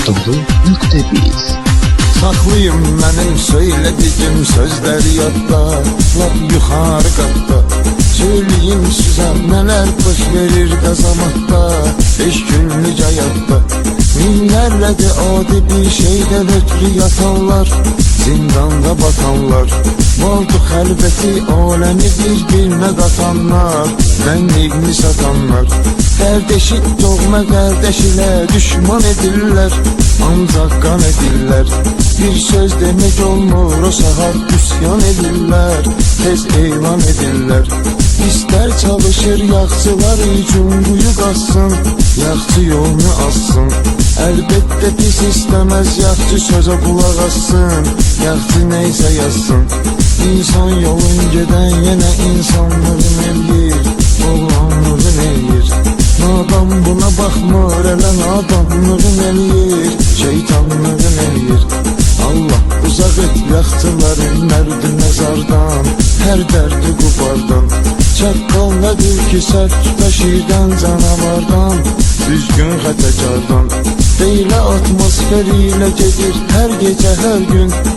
Anadolu.biz Saklıyım benim söylediğim sözler yadda, lap yukarı katta. Söyleyeyim size neler baş verir qazamatda, 5 günlük hayatda. Minlərlə de adi bir şeyden ötürü yatanlar, zindanda batanlar. Vardı xəlbəti aləmi bir-birinə qatanlar, mənliğini satanlar. Kardeşi doğma kardeş ile düşman edirlər, ancaq qan edirlər. Bir söz demek olmur o saat üsyan edirlər, tez elan edirlər. İster çalışır yaxçılar üçün quyu qazsın, yaxçı yolunu azsın. Əlbəttə pis istəməz yaxçı sözə qulaq assın, yaxçı neysə yazsın. İnsan yolun gedən yenə insanlığın eləyir, oğlanlığın eləyir. Nadan buna baxmır, elə nadanlığın eləyir, şeytanlığın eləyir. Allah uzaq et yaxçıların mərdi məzardan, hər dərdi qubardan. Çaqqal nədir ki sərt şirdən canavardan, düzgün xətəkardan. Deylə atmosferiyle gedir hər gecə hər gün.